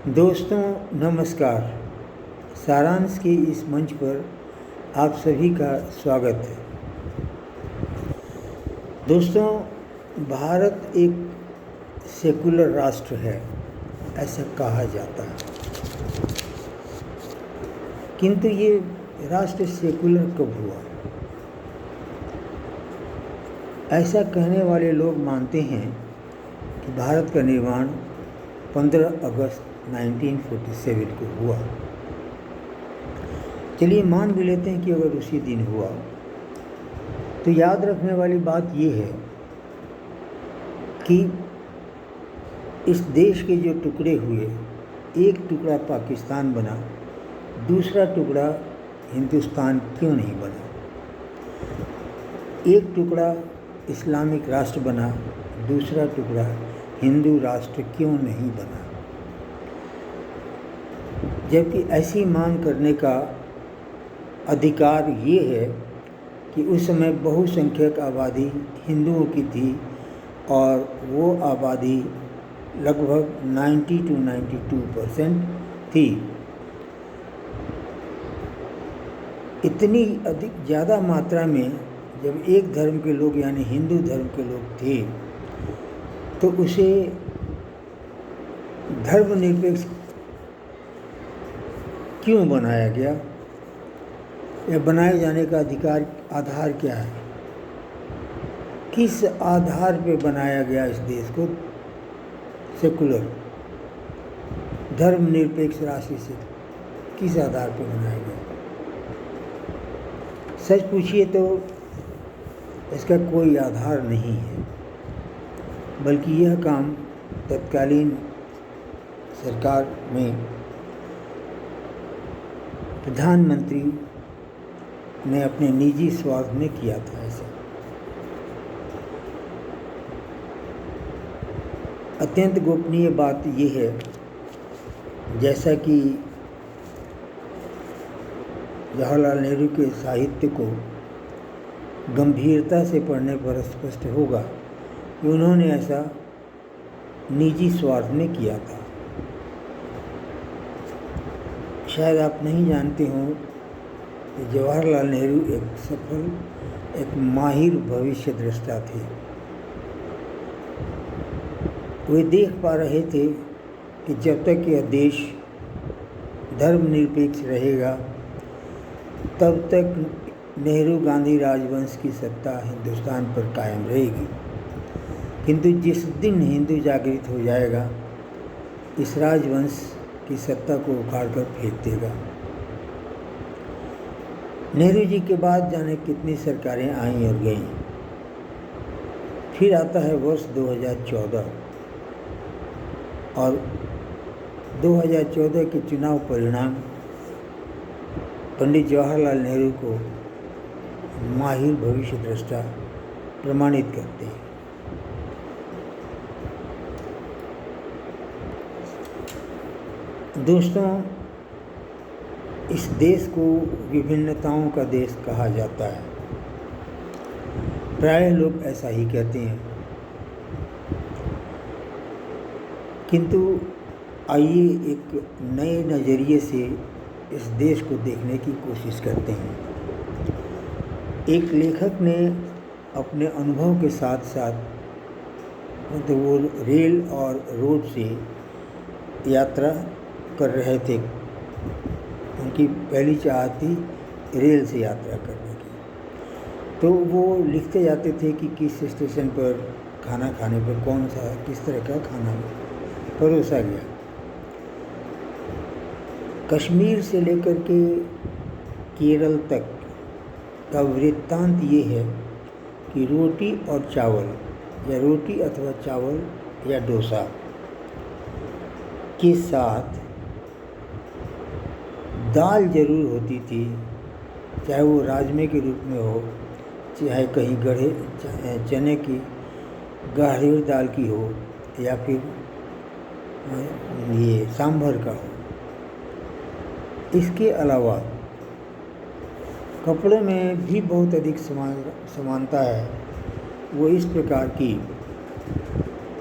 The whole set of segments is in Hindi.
दोस्तों नमस्कार। सारांश के इस मंच पर आप सभी का स्वागत है। दोस्तों, भारत एक सेकुलर राष्ट्र है, ऐसा कहा जाता है, किंतु ये राष्ट्र सेकुलर कब हुआ? ऐसा कहने वाले लोग मानते हैं कि भारत का निर्माण 15 अगस्त 1947 को हुआ। चलिए मान भी लेते हैं कि अगर उसी दिन हुआ, तो याद रखने वाली बात यह है कि इस देश के जो टुकड़े हुए, एक टुकड़ा पाकिस्तान बना, दूसरा टुकड़ा हिंदुस्तान क्यों नहीं बना? एक टुकड़ा इस्लामिक राष्ट्र बना, दूसरा टुकड़ा हिंदू राष्ट्र क्यों नहीं बना? जबकि ऐसी मांग करने का अधिकार ये है कि उस समय बहुसंख्यक आबादी हिंदुओं की थी और वो आबादी लगभग 90 to 92% थी। इतनी अधिक ज़्यादा मात्रा में जब एक धर्म के लोग यानी हिंदू धर्म के लोग थे, तो उसे धर्मनिरपेक्ष क्यों बनाया गया? या बनाए जाने का आधार क्या है? किस आधार पे बनाया गया इस देश को सेकुलर धर्मनिरपेक्ष राष्ट्र से? किस आधार पे बनाया गया? सच पूछिए तो इसका कोई आधार नहीं है, बल्कि यह काम तत्कालीन सरकार में प्रधानमंत्री ने अपने निजी स्वार्थ में किया था। ऐसा अत्यंत गोपनीय बात यह है, जैसा कि जवाहरलाल नेहरू के साहित्य को गंभीरता से पढ़ने पर स्पष्ट होगा कि उन्होंने ऐसा निजी स्वार्थ में किया था। शायद आप नहीं जानते हो कि जवाहरलाल नेहरू एक सफल, एक माहिर भविष्य दृष्टा थे। वे देख पा रहे थे कि जब तक यह देश धर्मनिरपेक्ष रहेगा, तब तक नेहरू गांधी राजवंश की सत्ता हिंदुस्तान पर कायम रहेगी। किंतु जिस दिन हिंदू जागृत हो जाएगा, इस राजवंश की सत्ता को उखाड़कर फेंक देगा। नेहरू जी के बाद जाने कितनी सरकारें आईं और गईं। फिर आता है वर्ष 2014 और 2014 के चुनाव परिणाम पंडित जवाहरलाल नेहरू को माहिर भविष्य दृष्टा प्रमाणित करते हैं। दोस्तों, इस देश को विभिन्नताओं का देश कहा जाता है। प्राय लोग ऐसा ही कहते हैं, किंतु आइए एक नए नज़रिए से इस देश को देखने की कोशिश करते हैं। एक लेखक ने अपने अनुभव के साथ साथ, मतलब वो रेल और रोड से यात्रा कर रहे थे, उनकी पहली चाह थी रेल से यात्रा करने की, तो वो लिखते जाते थे कि किस स्टेशन पर खाना खाने पर किस तरह का खाना परोसा गया। कश्मीर से लेकर के केरल तक का वृत्तांत ये है कि रोटी और चावल, या रोटी अथवा चावल या डोसा के साथ दाल जरूर होती थी, चाहे वो राजमे के रूप में हो, चाहे कहीं चने की गाढ़ी दाल की हो, या फिर ये सांभर का हो। इसके अलावा कपड़ों में भी बहुत अधिक समानता है। वो इस प्रकार की,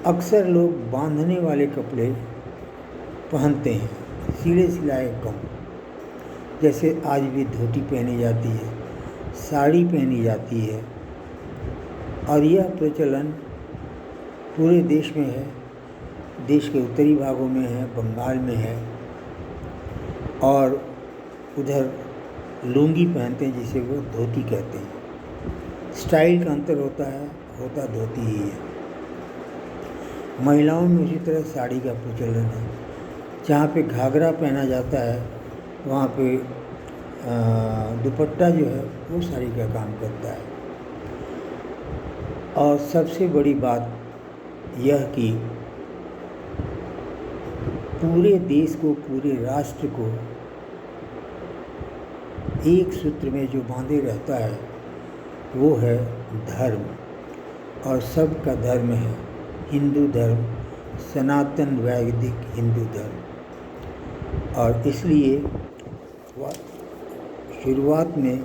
अक्सर लोग बांधने वाले कपड़े पहनते हैं, सिले सिलाए कम। जैसे आज भी धोती पहनी जाती है, साड़ी पहनी जाती है, और यह प्रचलन पूरे देश में है। देश के उत्तरी भागों में है, बंगाल में है, और उधर लुंगी पहनते हैं जिसे वो धोती कहते हैं। स्टाइल का अंतर होता है, होता धोती ही है। महिलाओं में उसी तरह साड़ी का प्रचलन है। जहाँ पे घाघरा पहना जाता है वहाँ पे दुपट्टा जो है वो साड़ी का काम करता है। और सबसे बड़ी बात यह कि पूरे देश को, पूरे राष्ट्र को एक सूत्र में जो बांधे रहता है वो है धर्म, और सबका धर्म है हिंदू धर्म, सनातन वैदिक हिंदू धर्म। और इसलिए शुरुआत में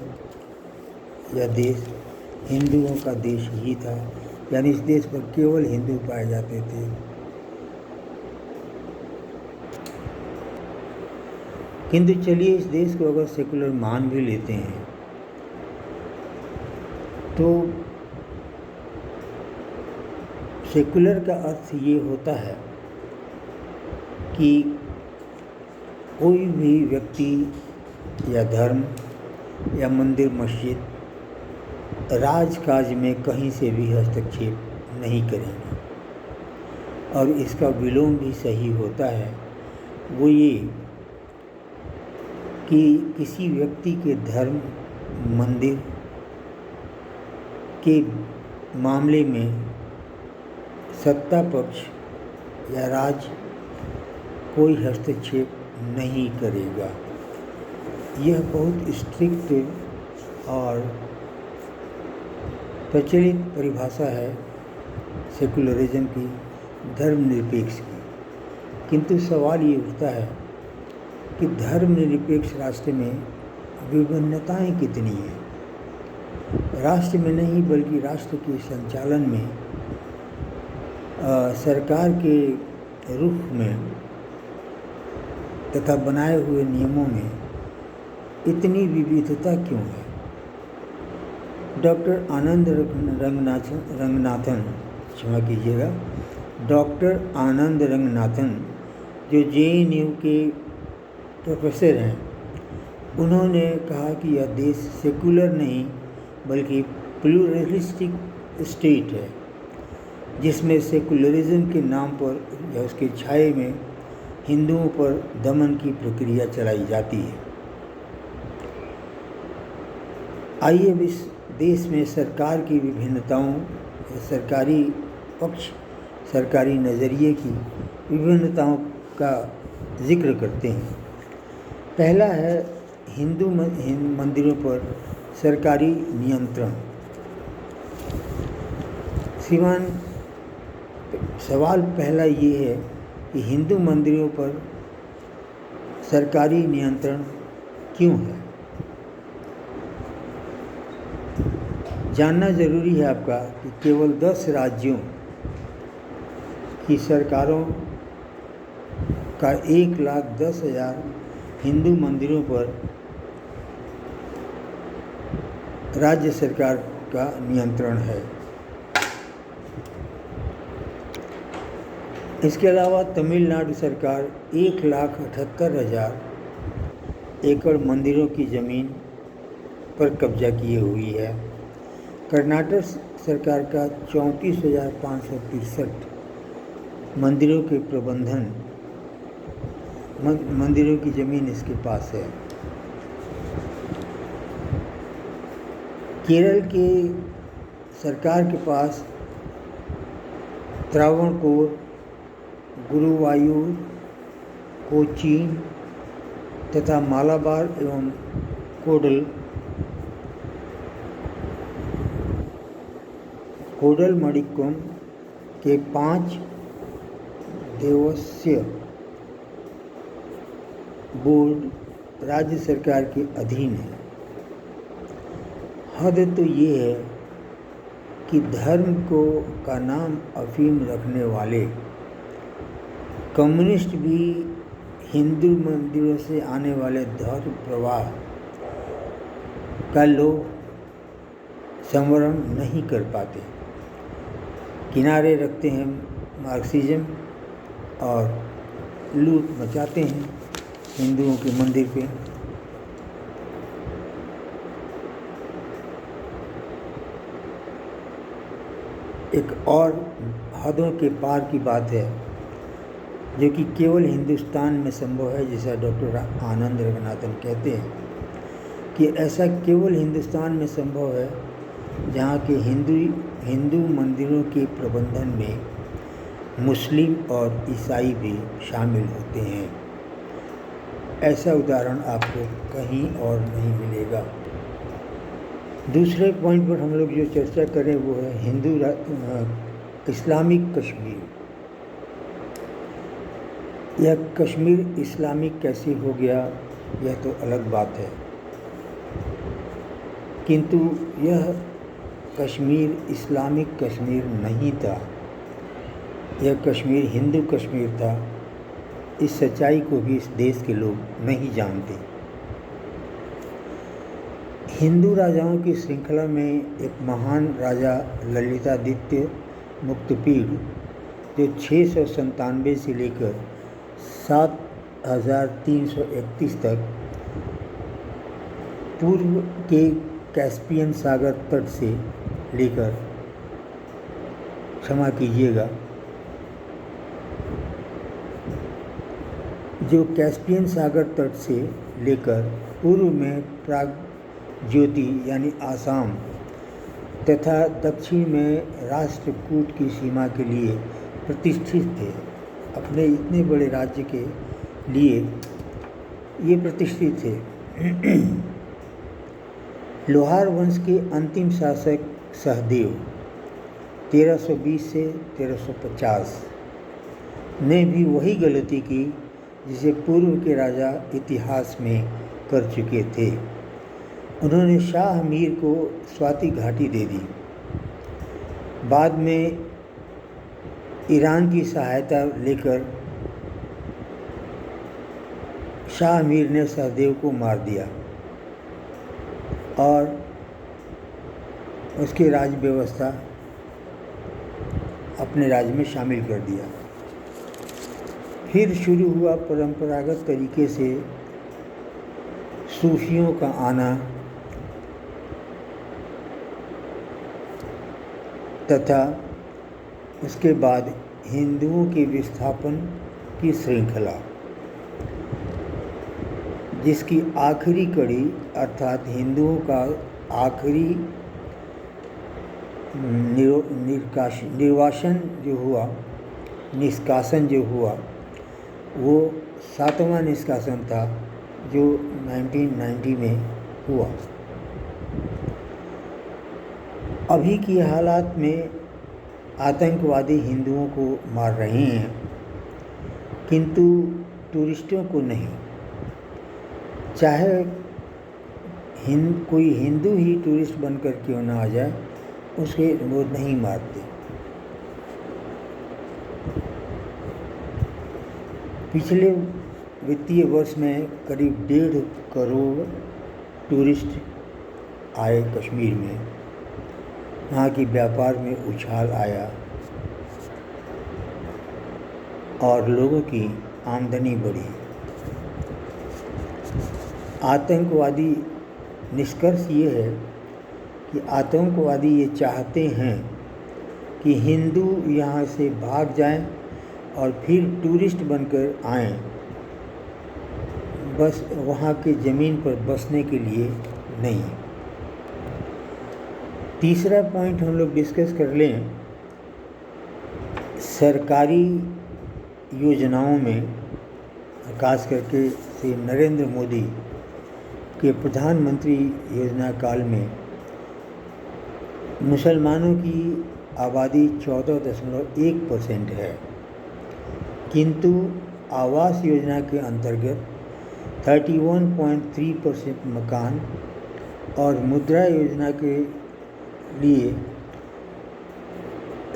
यह देश हिंदुओं का देश ही था, यानी इस देश पर केवल हिंदू पाए जाते थे। किंतु चलिए इस देश को अगर सेकुलर मान भी लेते हैं तो सेकुलर का अर्थ ये होता है कि कोई भी व्यक्ति या धर्म या मंदिर मस्जिद राजकाज में कहीं से भी हस्तक्षेप नहीं करेंगे। और इसका विलोम भी सही होता है, वो ये कि किसी व्यक्ति के धर्म, मंदिर के मामले में सत्ता पक्ष या राज कोई हस्तक्षेप नहीं करेगा। यह बहुत स्ट्रिक्ट और प्रचलित परिभाषा है सेकुलरिज्म की, धर्मनिरपेक्ष की। किंतु सवाल ये उठता है कि धर्मनिरपेक्ष राष्ट्र में विभिन्नताएं कितनी हैं। राष्ट्र में नहीं बल्कि राष्ट्र के संचालन में, सरकार के रुख में तथा बनाए हुए नियमों में इतनी विविधता क्यों है। डॉक्टर आनंद रंगनाथन, क्षमा कीजिएगा, डॉक्टर आनंद रंगनाथन जो JNU के प्रोफेसर हैं, उन्होंने कहा कि यह देश सेकुलर नहीं बल्कि प्लूरलिस्टिक स्टेट है, जिसमें सेकुलरिज्म के नाम पर या उसके छाये में हिंदुओं पर दमन की प्रक्रिया चलाई जाती है। आइए अब इस देश में सरकार की विभिन्नताओं या सरकारी पक्ष, सरकारी नज़रिए की विभिन्नताओं का जिक्र करते हैं। पहला है हिंदू मंदिरों पर सरकारी नियंत्रण। श्रीमान, सवाल पहला ये है कि हिंदू मंदिरों पर सरकारी नियंत्रण क्यों है। जानना जरूरी है आपका कि केवल 10 राज्यों की सरकारों का 1,10,000 हिंदू मंदिरों पर राज्य सरकार का नियंत्रण है। इसके अलावा तमिलनाडु सरकार 1,78,000 एकड़ मंदिरों की ज़मीन पर कब्जा किए हुई है। कर्नाटक सरकार का 34,563 मंदिरों के प्रबंधन, मंदिरों की ज़मीन इसके पास है। केरल के सरकार के पास त्रावणकोर, गुरुवायूर, कोचीन तथा मालाबार एवं कोडलमडिक्कम के 5 दिवसीय बोर्ड राज्य सरकार के अधीन है। हद तो ये है कि धर्म का नाम अफीम रखने वाले कम्युनिस्ट भी हिंदू मंदिरों से आने वाले धर्म प्रवाह का लोग संवरण नहीं कर पाते, किनारे रखते हैं मार्क्सिज्म और लूट मचाते हैं हिंदुओं के मंदिर पे। एक और हदों के पार की बात है जो कि केवल हिंदुस्तान में संभव है, जैसा डॉक्टर आनंद रंगनाथन कहते हैं कि ऐसा केवल हिंदुस्तान में संभव है जहाँ के हिंदू मंदिरों के प्रबंधन में मुस्लिम और ईसाई भी शामिल होते हैं। ऐसा उदाहरण आपको कहीं और नहीं मिलेगा। दूसरे पॉइंट पर हम लोग जो चर्चा करें वो है इस्लामिक कश्मीर। यह कश्मीर इस्लामिक कैसे हो गया यह तो अलग बात है, किंतु यह कश्मीर इस्लामिक कश्मीर नहीं था, यह कश्मीर हिंदू कश्मीर था। इस सच्चाई को भी इस देश के लोग नहीं जानते। हिंदू राजाओं की श्रृंखला में एक महान राजा ललितादित्य मुक्तपीड़ जो 697 से लेकर 7331 तक पूर्व के कैस्पियन सागर तट से लेकर, क्षमा कीजिएगा, जो कैस्पियन सागर तट से लेकर पूर्व में प्रागज्योति यानी आसाम तथा दक्षिण में राष्ट्रकूट की सीमा के लिए प्रतिष्ठित थे। अपने इतने बड़े राज्य के लिए ये प्रतिष्ठित थे। लोहार वंश के अंतिम शासक सहदेव 1320 से 1350 ने भी वही गलती की जिसे पूर्व के राजा इतिहास में कर चुके थे। उन्होंने शाह मीर को स्वाति घाटी दे दी। बाद में ईरान की सहायता लेकर शाह मीर ने सहदेव को मार दिया और उसकी राज व्यवस्था अपने राज्य में शामिल कर दिया। फिर शुरू हुआ परंपरागत तरीके से सूफियों का आना तथा उसके बाद हिंदुओं के विस्थापन की श्रृंखला, जिसकी आखिरी कड़ी अर्थात हिंदुओं का आखिरी निष्कासन जो हुआ वो 7वां निष्कासन था जो 1990 में हुआ। अभी की हालात में आतंकवादी हिंदुओं को मार रहे हैं, किंतु टूरिस्टों को नहीं। चाहे कोई हिंदू ही टूरिस्ट बनकर क्यों ना आ जाए, उसे वो नहीं मारते। पिछले वित्तीय वर्ष में करीब 1.5 करोड़ टूरिस्ट आए कश्मीर में। यहाँ की व्यापार में उछाल आया और लोगों की आमदनी बढ़ी। आतंकवादी निष्कर्ष ये है कि आतंकवादी ये चाहते हैं कि हिंदू यहाँ से भाग जाएं और फिर टूरिस्ट बनकर आएं, बस वहाँ के ज़मीन पर बसने के लिए नहीं। तीसरा पॉइंट हम लोग डिस्कस कर लें, सरकारी योजनाओं में खास करके से नरेंद्र मोदी के प्रधानमंत्री योजना काल में मुसलमानों की आबादी 14.1% है, किंतु आवास योजना के अंतर्गत 31.3% मकान और मुद्रा योजना के लिए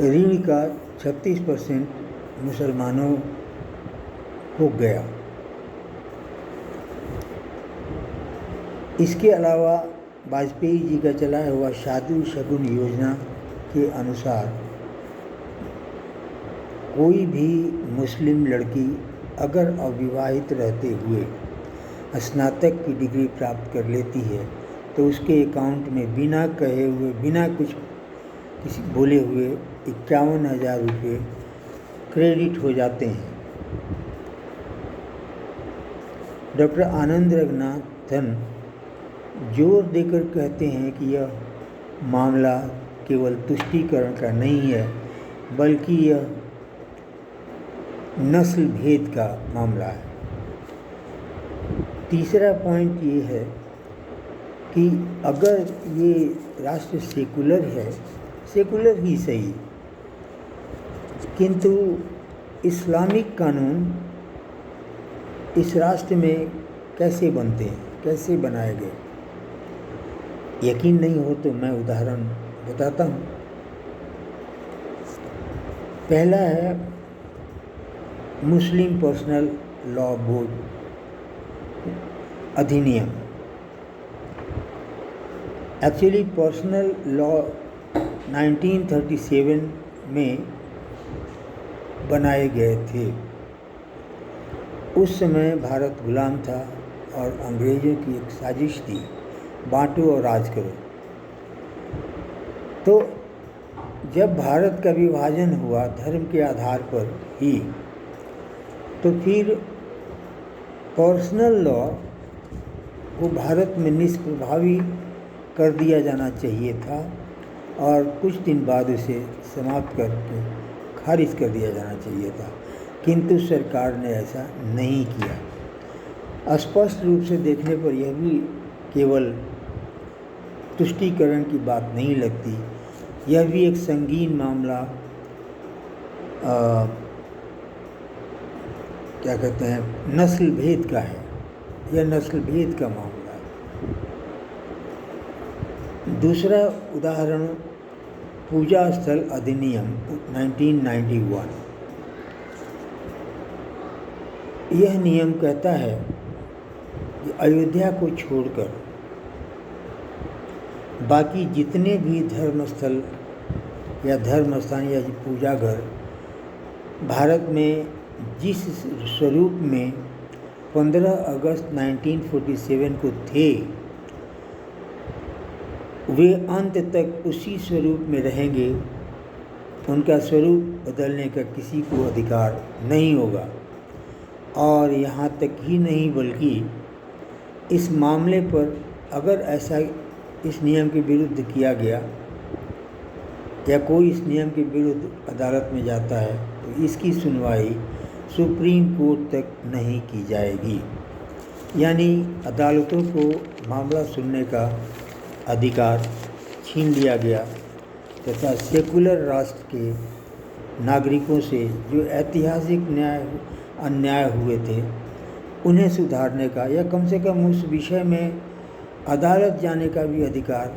ऋण का 36% मुसलमानों को गया। इसके अलावा वाजपेयी जी का चलाया हुआ शादी शगुन योजना के अनुसार कोई भी मुस्लिम लड़की अगर अविवाहित रहते हुए स्नातक की डिग्री प्राप्त कर लेती है तो उसके अकाउंट में बिना कहे हुए, बिना कुछ किसी बोले हुए 51,000 रुपये क्रेडिट हो जाते हैं। डॉक्टर आनंद रंगनाथन जोर देकर कहते हैं कि यह मामला केवल तुष्टीकरण का नहीं है, बल्कि यह नस्ल भेद का मामला है। तीसरा पॉइंट ये है कि अगर ये राष्ट्र सेकुलर है, सेकुलर ही सही, किंतु इस्लामिक कानून इस राष्ट्र में कैसे बनते हैं, कैसे बनाए गए, यकीन नहीं हो तो मैं उदाहरण बताता हूँ। पहला है मुस्लिम पर्सनल लॉ बोर्ड अधिनियम। एक्चुअली पर्सनल लॉ 1937 में बनाए गए थे। उस समय भारत गुलाम था और अंग्रेज़ों की एक साजिश थी, बांटो और राज करो। तो जब भारत का विभाजन हुआ धर्म के आधार पर ही, तो फिर पर्सनल लॉ को भारत में निष्प्रभावी कर दिया जाना चाहिए था और कुछ दिन बाद उसे समाप्त करके खारिज कर दिया जाना चाहिए था, किंतु सरकार ने ऐसा नहीं किया। स्पष्ट रूप से देखने पर यह भी केवल तुष्टीकरण की बात नहीं लगती, यह भी एक संगीन मामला क्या कहते हैं, नस्ल भेद का है। यह नस्ल भेद का मामला है। दूसरा उदाहरण पूजा स्थल अधिनियम 1991। यह नियम कहता है कि अयोध्या को छोड़कर बाकी जितने भी धर्मस्थल या धर्मस्थान या पूजा घर भारत में जिस स्वरूप में 15 अगस्त 1947 को थे, वे अंत तक उसी स्वरूप में रहेंगे। उनका स्वरूप बदलने का किसी को अधिकार नहीं होगा। और यहाँ तक ही नहीं, बल्कि इस मामले पर अगर ऐसा इस नियम के विरुद्ध किया गया या कोई इस नियम के विरुद्ध अदालत में जाता है तो इसकी सुनवाई सुप्रीम कोर्ट तक नहीं की जाएगी। यानी अदालतों को मामला सुनने का अधिकार छीन लिया गया तथा सेकुलर राष्ट्र के नागरिकों से जो ऐतिहासिक अन्याय हुए थे उन्हें सुधारने का या कम से कम उस विषय में अदालत जाने का भी अधिकार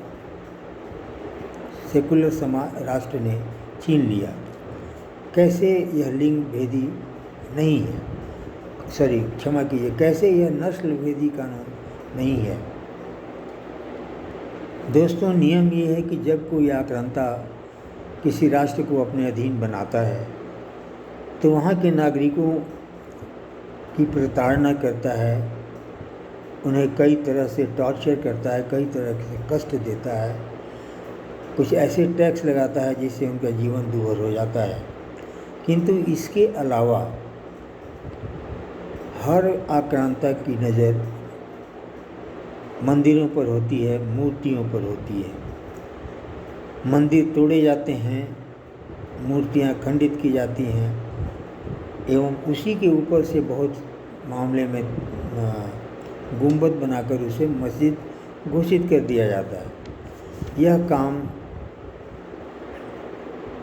सेकुलर राष्ट्र ने छीन लिया। कैसे यह लिंग भेदी नहीं है, क्षमा कीजिए, कैसे यह नस्ल भेदी कानून नहीं है। दोस्तों, नियम ये है कि जब कोई आक्रांता किसी राष्ट्र को अपने अधीन बनाता है तो वहाँ के नागरिकों की प्रताड़ना करता है, उन्हें कई तरह से टॉर्चर करता है, कई तरह से कष्ट देता है, कुछ ऐसे टैक्स लगाता है जिससे उनका जीवन दूभर हो जाता है। किंतु इसके अलावा हर आक्रांता की नज़र मंदिरों पर होती है, मूर्तियों पर होती है। मंदिर तोड़े जाते हैं, मूर्तियां खंडित की जाती हैं एवं उसी के ऊपर से बहुत मामले में गुंबद बनाकर उसे मस्जिद घोषित कर दिया जाता है। यह काम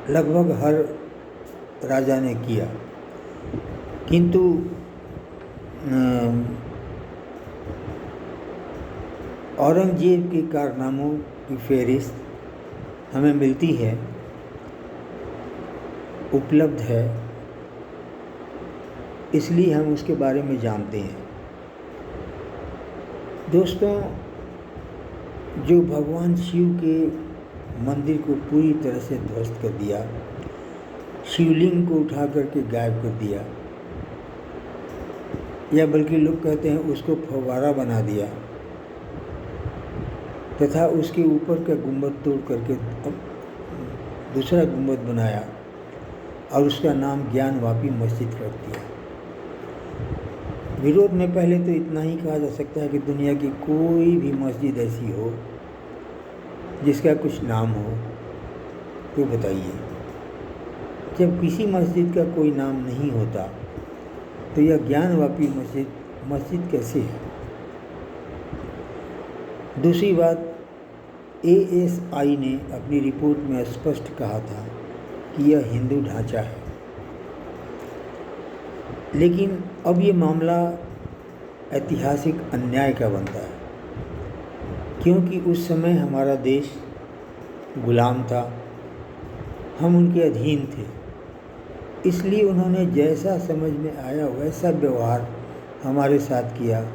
लगभग हर राजा ने किया, किंतु औरंगजेब के कारनामों की फहरिस्त हमें मिलती है, उपलब्ध है, इसलिए हम उसके बारे में जानते हैं। दोस्तों, जो भगवान शिव के मंदिर को पूरी तरह से ध्वस्त कर दिया, शिवलिंग को उठा करके गायब कर दिया, या बल्कि लोग कहते हैं उसको फव्वारा बना दिया, तथा उसके ऊपर का गुंबद तोड़ करके दूसरा गुंबद बनाया और उसका नाम ज्ञानवापी मस्जिद रख दिया। विरोध में पहले तो इतना ही कहा जा सकता है कि दुनिया की कोई भी मस्जिद ऐसी हो जिसका कुछ नाम हो तो बताइए। जब किसी मस्जिद का कोई नाम नहीं होता तो यह ज्ञानवापी मस्जिद कैसे है? दूसरी बात, ASI ने अपनी रिपोर्ट में स्पष्ट कहा था कि यह हिंदू ढांचा है, लेकिन अब ये मामला ऐतिहासिक अन्याय का बनता है, क्योंकि उस समय हमारा देश गुलाम था, हम उनके अधीन थे, इसलिए उन्होंने जैसा समझ में आया वैसा व्यवहार हमारे साथ किया,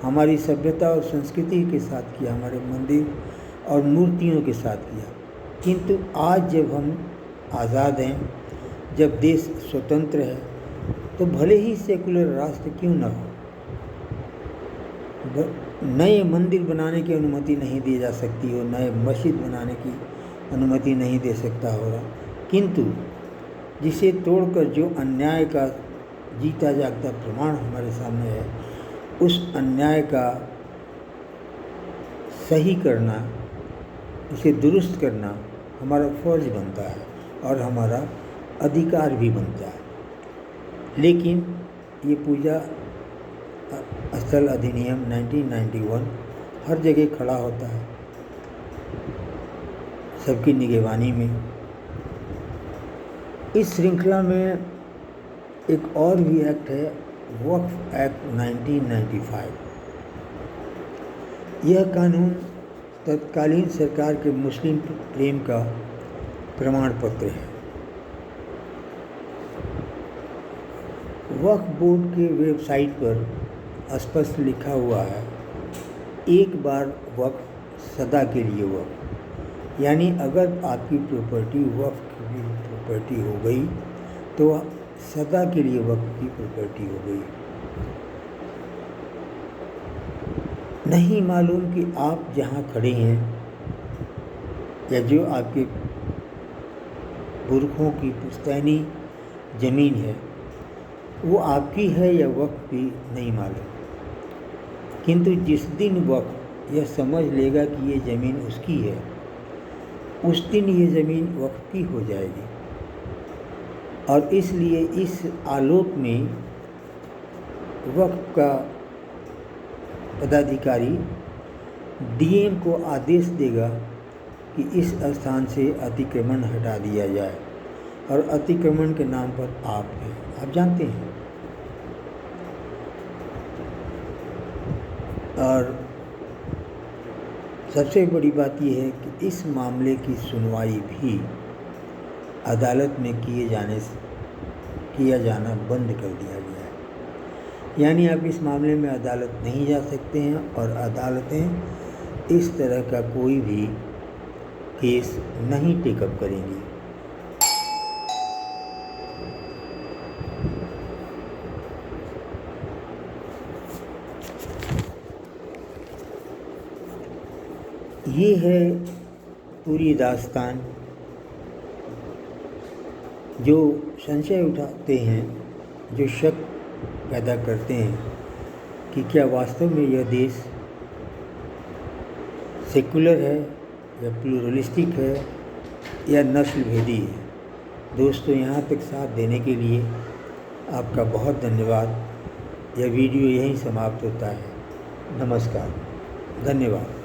हमारी सभ्यता और संस्कृति के साथ किया, हमारे मंदिर और मूर्तियों के साथ किया। किंतु आज जब हम आज़ाद हैं, जब देश स्वतंत्र है, तो भले ही सेकुलर राष्ट्र क्यों न हो, नए मंदिर बनाने की अनुमति नहीं दी जा सकती हो, नए मस्जिद बनाने की अनुमति नहीं दे सकता होगा, किंतु जिसे तोड़कर जो अन्याय का जीता जागता प्रमाण हमारे सामने है, उस अन्याय का सही करना, उसे दुरुस्त करना हमारा फर्ज बनता है और हमारा अधिकार भी बनता है। लेकिन ये पूजा स्थल अधिनियम 1991 हर जगह खड़ा होता है, सबकी निगरानी में। इस श्रृंखला में एक और भी एक्ट है, वक्फ एक्ट 1995। यह कानून तत्कालीन सरकार के मुस्लिम प्रेम का प्रमाण पत्र है। वक्फ बोर्ड के वेबसाइट पर स्पष्ट लिखा हुआ है, एक बार वक्फ सदा के लिए वक्फ, यानी अगर आपकी प्रॉपर्टी वक्फ की प्रॉपर्टी हो गई तो सदा के लिए वक्फ की प्रॉपर्टी हो गई। नहीं मालूम कि आप जहाँ खड़े हैं या जो आपके पुरखों की पुश्तैनी ज़मीन है वो आपकी है या वक्फ की नहीं मालूम, किंतु जिस दिन वक्फ यह समझ लेगा कि ये ज़मीन उसकी है, उस दिन ये ज़मीन वक्फ की हो जाएगी। और इसलिए इस आलोक में वक्फ का पदाधिकारी DM को आदेश देगा कि इस स्थान से अतिक्रमण हटा दिया जाए, और अतिक्रमण के नाम पर आप जानते हैं। और सबसे बड़ी बात यह है कि इस मामले की सुनवाई भी अदालत में किया जाना बंद कर दिया गया है। यानी आप इस मामले में अदालत नहीं जा सकते हैं, और अदालतें इस तरह का कोई भी केस नहीं टेकअप करेंगी। ये है पूरी दास्तान। जो संशय उठाते हैं, जो शक पैदा करते हैं कि क्या वास्तव में यह देश सेकुलर है या प्लूरलिस्टिक है या नस्ल भेदी है, दोस्तों यहाँ तक साथ देने के लिए आपका बहुत धन्यवाद। यह वीडियो यहीं समाप्त होता है। नमस्कार, धन्यवाद।